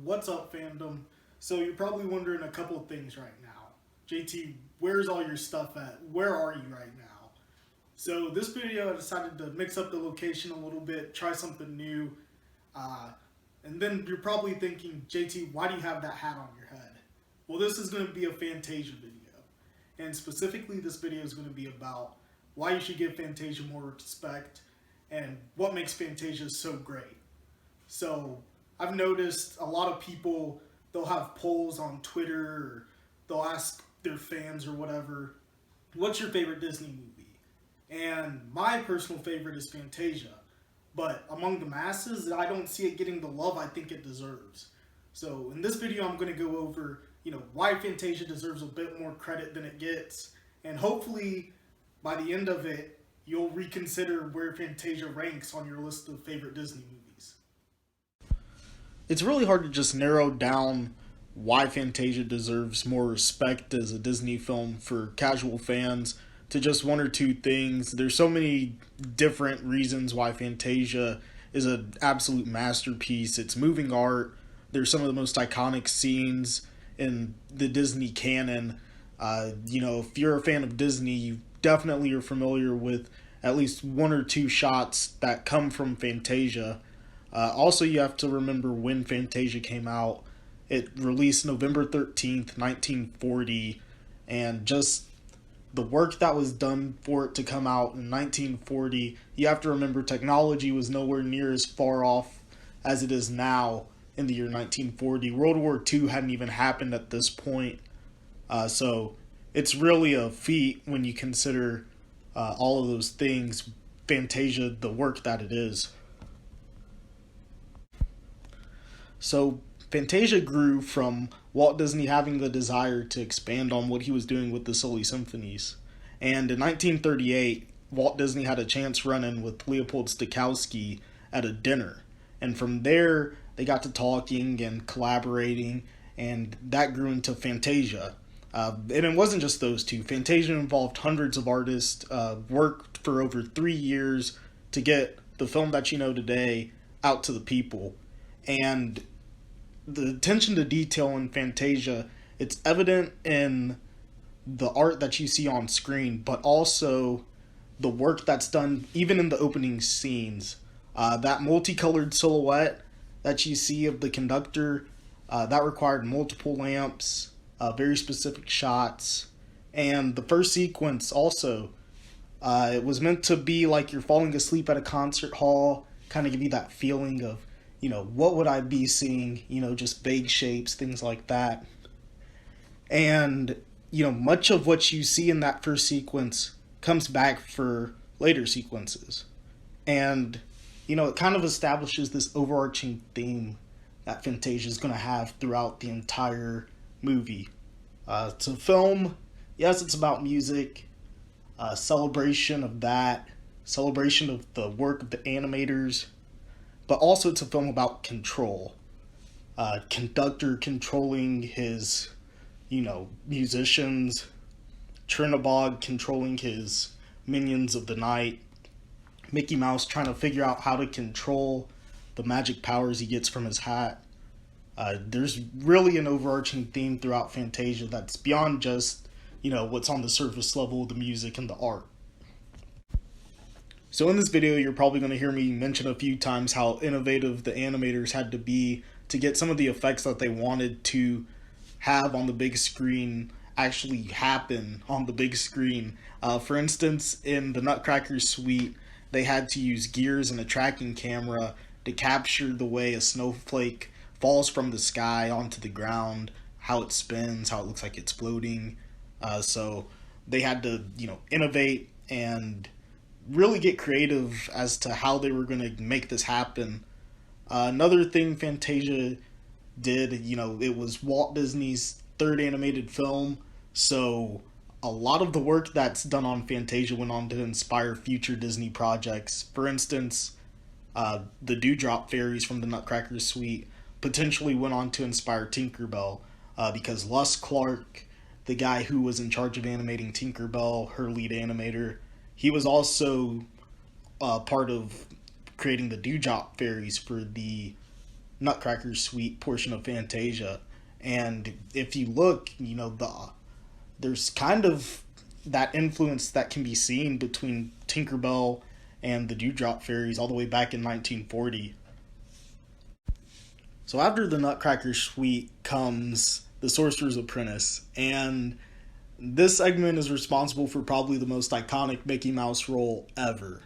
What's up, fandom? So you're probably wondering a couple of things right now. JT, where's all your stuff at? Where are you right now? So this video, I decided to mix up the location a little bit, try something new, uh, and then you're probably thinking, JT, why do you have that hat on your head? Well, this is going to be a Fantasia video, and specifically, this video is going to be about why you should give Fantasia more respect and what makes Fantasia so great. So I've noticed a lot of people, they'll have polls on Twitter, or they'll ask their fans or whatever, what's your favorite Disney movie? And my personal favorite is Fantasia. But among the masses, I don't see it getting the love I think it deserves. So in this video, I'm going to go over, why Fantasia deserves a bit more credit than it gets. And hopefully, by the end of it, you'll reconsider where Fantasia ranks on your list of favorite Disney movies. It's really hard to just narrow down why Fantasia deserves more respect as a Disney film for casual fans to just one or two things. There's so many different reasons why Fantasia is an absolute masterpiece. It's moving art. There's some of the most iconic scenes in the Disney canon. If you're a fan of Disney, you definitely are familiar with at least one or two shots that come from Fantasia. Also, you have to remember when Fantasia came out. It released November 13th, 1940, and just the work that was done for it to come out in 1940, you have to remember technology was nowhere near as far off as it is now in the year 1940. World War II hadn't even happened at this point, so it's really a feat when you consider all of those things, Fantasia, the work that it is. So Fantasia grew from Walt Disney having the desire to expand on what he was doing with the Silly Symphonies. And in 1938, Walt Disney had a chance run-in with Leopold Stokowski at a dinner. And from there, they got to talking and collaborating, and that grew into Fantasia. And it wasn't just those two. Fantasia involved hundreds of artists, worked for over 3 years to get the film that you know today out to the people. And the attention to detail in Fantasia, it's evident in the art that you see on screen, but also the work that's done even in the opening scenes. That multicolored silhouette that you see of the conductor, that required multiple lamps, very specific shots. And the first sequence also, it was meant to be like you're falling asleep at a concert hall, kind of give you that feeling of, what would I be seeing? Just vague shapes, things like that. And, much of what you see in that first sequence comes back for later sequences. And, it kind of establishes this overarching theme that Fantasia is going to have throughout the entire movie. It's a film, yes, it's about music, celebration of that, celebration of the work of the animators, but also it's a film about control. Conductor controlling his, musicians, Chernabog controlling his minions of the night, Mickey Mouse trying to figure out how to control the magic powers he gets from his hat. There's really an overarching theme throughout Fantasia that's beyond just, what's on the surface level of the music and the art. So in this video, you're probably going to hear me mention a few times how innovative the animators had to be to get some of the effects that they wanted to have on the big screen actually happen on the big screen. For instance, in the Nutcracker suite, they had to use gears and a tracking camera to capture the way a snowflake falls from the sky onto the ground, how it spins, how it looks like it's floating. So they had to, innovate and really get creative as to how they were going to make this happen. Another thing Fantasia did, it was Walt Disney's third animated film, so a lot of the work that's done on Fantasia went on to inspire future Disney projects. For instance, the Dewdrop Fairies from the Nutcracker suite potentially went on to inspire Tinkerbell, because Les Clark, the guy who was in charge of animating Tinkerbell, her lead animator, he was also part of creating the Dewdrop Fairies for the Nutcracker Suite portion of Fantasia. And if you look, there's kind of that influence that can be seen between Tinkerbell and the Dewdrop Fairies all the way back in 1940. So after the Nutcracker Suite comes the Sorcerer's Apprentice, and this segment is responsible for probably the most iconic Mickey Mouse role ever.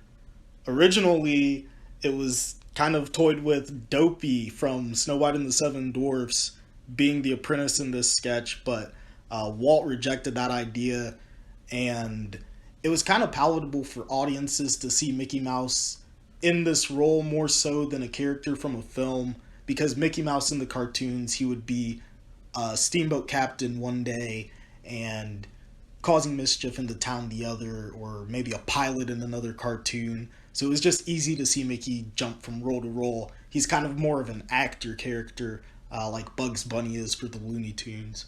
Originally, it was kind of toyed with Dopey from Snow White and the Seven Dwarfs being the apprentice in this sketch, but Walt rejected that idea, and it was kind of palatable for audiences to see Mickey Mouse in this role more so than a character from a film, because Mickey Mouse in the cartoons, he would be a steamboat captain one day and causing mischief in the town the other, or maybe a pilot in another cartoon. So it was just easy to see Mickey jump from role to role. He's kind of more of an actor character, like Bugs Bunny is for the Looney Tunes.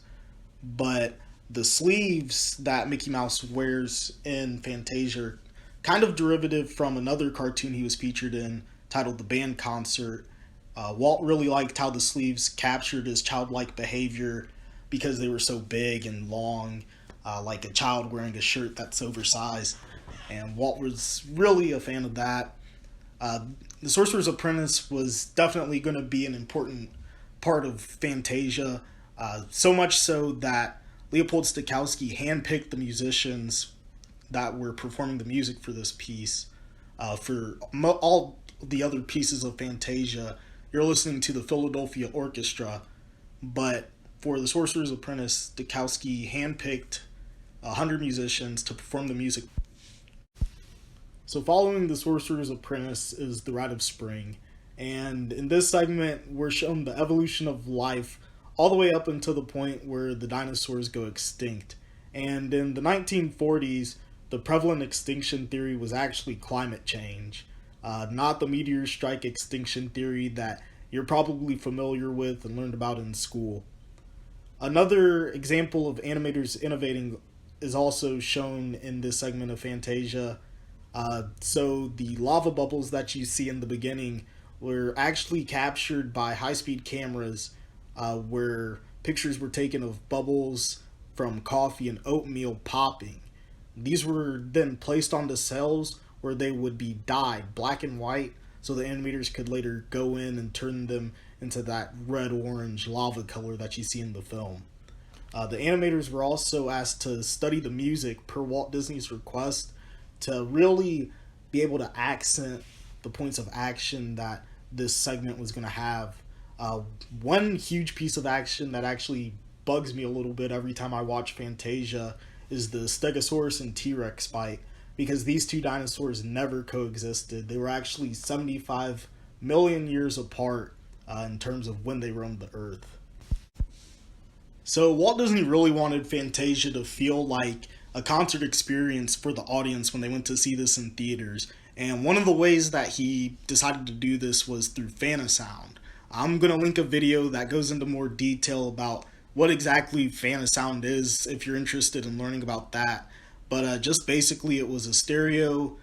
But the sleeves that Mickey Mouse wears in Fantasia are kind of derivative from another cartoon he was featured in titled The Band Concert. Walt really liked how the sleeves captured his childlike behavior because they were so big and long, like a child wearing a shirt that's oversized. And Walt was really a fan of that. The Sorcerer's Apprentice was definitely going to be an important part of Fantasia, so much so that Leopold Stokowski handpicked the musicians that were performing the music for this piece. For all the other pieces of Fantasia, you're listening to the Philadelphia Orchestra, but for the Sorcerer's Apprentice, Stokowski handpicked 100 musicians to perform the music. So following the Sorcerer's Apprentice is the Rite of Spring, and in this segment we're shown the evolution of life all the way up until the point where the dinosaurs go extinct. And in the 1940s, the prevalent extinction theory was actually climate change, not the meteor strike extinction theory that you're probably familiar with and learned about in school. Another example of animators innovating is also shown in this segment of Fantasia. So the lava bubbles that you see in the beginning were actually captured by high-speed cameras, where pictures were taken of bubbles from coffee and oatmeal popping. These were then placed onto cells where they would be dyed black and white, so the animators could later go in and turn them into that red-orange lava color that you see in the film. The animators were also asked to study the music per Walt Disney's request to really be able to accent the points of action that this segment was going to have. One huge piece of action that actually bugs me a little bit every time I watch Fantasia is the Stegosaurus and T-Rex fight, because these two dinosaurs never coexisted. They were actually 75 million years apart in terms of when they roamed the Earth. So Walt Disney really wanted Fantasia to feel like a concert experience for the audience when they went to see this in theaters. And one of the ways that he decided to do this was through Fantasound. I'm going to link a video that goes into more detail about what exactly Fantasound is if you're interested in learning about that. But just basically it was a stereo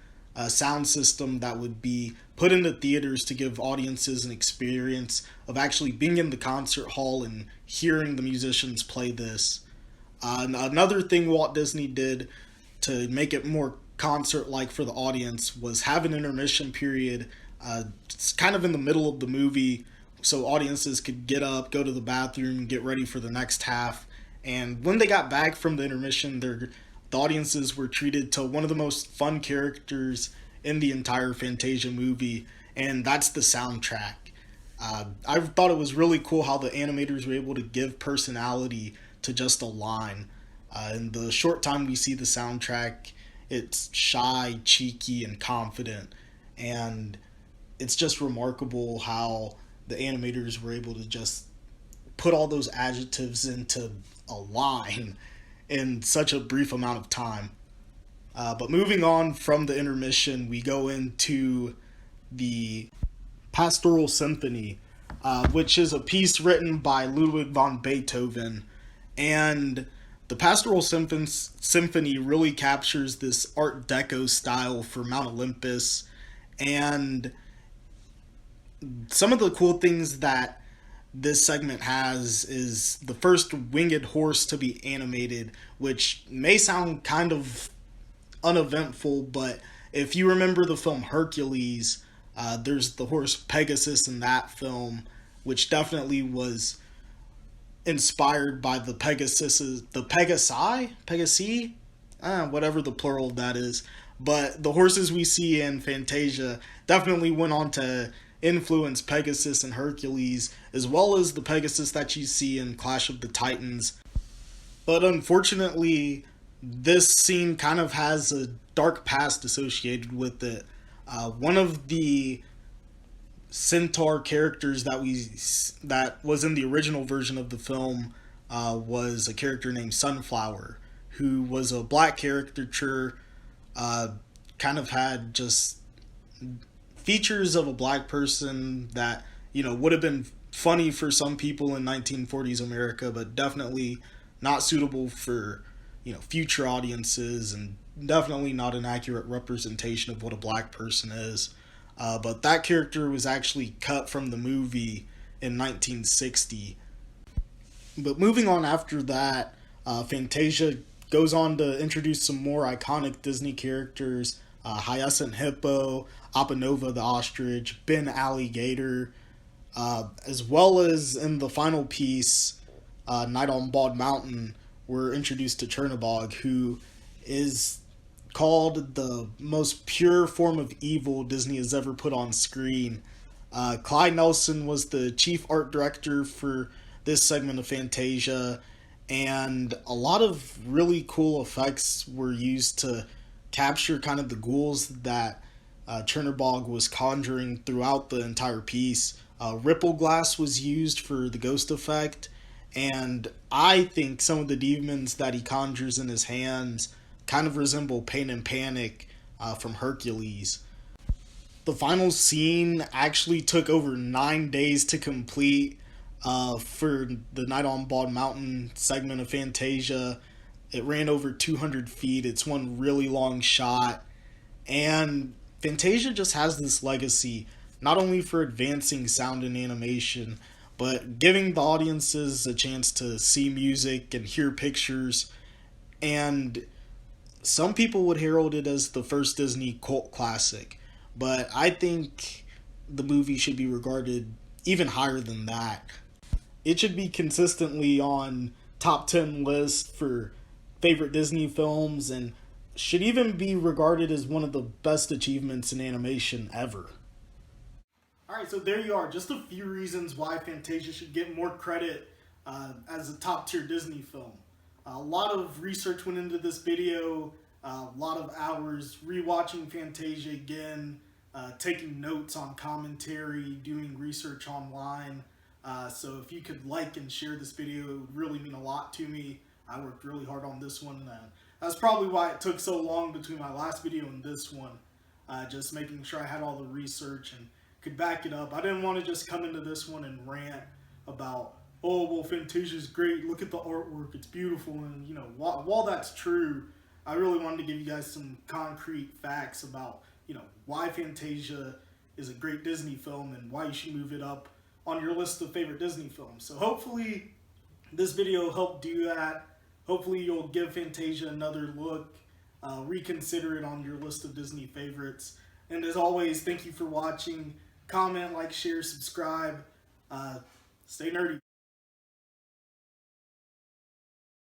sound system that would be put into theaters to give audiences an experience of actually being in the concert hall and hearing the musicians play this. Another thing Walt Disney did to make it more concert-like for the audience was have an intermission period. It's kind of in the middle of the movie, so audiences could get up, go to the bathroom, get ready for the next half. And when they got back from the intermission, the audiences were treated to one of the most fun characters in the entire Fantasia movie, and that's the soundtrack. I thought it was really cool how the animators were able to give personality to just a line. In the short time we see the soundtrack, it's shy, cheeky, and confident, and it's just remarkable how the animators were able to just put all those adjectives into a line in such a brief amount of time. But moving on from the intermission, we go into the Pastoral Symphony, which is a piece written by Ludwig van Beethoven. And the Pastoral Symphony really captures this Art Deco style for Mount Olympus. And some of the cool things that this segment has is the first winged horse to be animated, which may sound kind of uneventful, but if you remember the film Hercules, there's the horse Pegasus in that film, which definitely was inspired by the Pegasi, whatever the plural of that is. But the horses we see in Fantasia definitely went on to influence Pegasus and Hercules, as well as the Pegasus that you see in Clash of the Titans. But unfortunately, this scene kind of has a dark past associated with it. One of the centaur characters that was in the original version of the film was a character named Sunflower, who was a black caricature, uh, kind of had just features of a black person that would have been funny for some people in 1940s America, but definitely not suitable for future audiences, and definitely not an accurate representation of what a black person is. But that character was actually cut from the movie in 1960. But moving on after that, Fantasia goes on to introduce some more iconic Disney characters: Hyacinth Hippo, Apanova the ostrich, Ben Alligator, as well as in the final piece, Night on Bald Mountain, we're introduced to Chernabog, who is called the most pure form of evil Disney has ever put on screen. Clyde Nelson was the chief art director for this segment of Fantasia, and a lot of really cool effects were used to capture kind of the ghouls that Chernabog was conjuring throughout the entire piece. Ripple glass was used for the ghost effect, and I think some of the demons that he conjures in his hands kind of resemble Pain and Panic from Hercules. The final scene actually took over 9 days to complete for the Night on Bald Mountain segment of Fantasia. It ran over 200 feet. It's one really long shot. And Fantasia just has this legacy, not only for advancing sound and animation, but giving the audiences a chance to see music and hear pictures. And some people would herald it as the first Disney cult classic, but I think the movie should be regarded even higher than that. It should be consistently on top 10 lists for favorite Disney films, and should even be regarded as one of the best achievements in animation ever. Alright, so there you are. Just a few reasons why Fantasia should get more credit as a top tier Disney film. A lot of research went into this video, a lot of hours rewatching Fantasia again, taking notes on commentary, doing research online. So if you could like and share this video, it would really mean a lot to me. I worked really hard on this one. That's probably why it took so long between my last video and this one. Just making sure I had all the research and could back it up. I didn't want to just come into this one and rant about, oh, well, Fantasia's great, look at the artwork, it's beautiful, and while that's true, I really wanted to give you guys some concrete facts about, why Fantasia is a great Disney film and why you should move it up on your list of favorite Disney films. So hopefully this video helped do that. Hopefully you'll give Fantasia another look, reconsider it on your list of Disney favorites. And as always, thank you for watching. Comment, like, share, subscribe. Stay nerdy.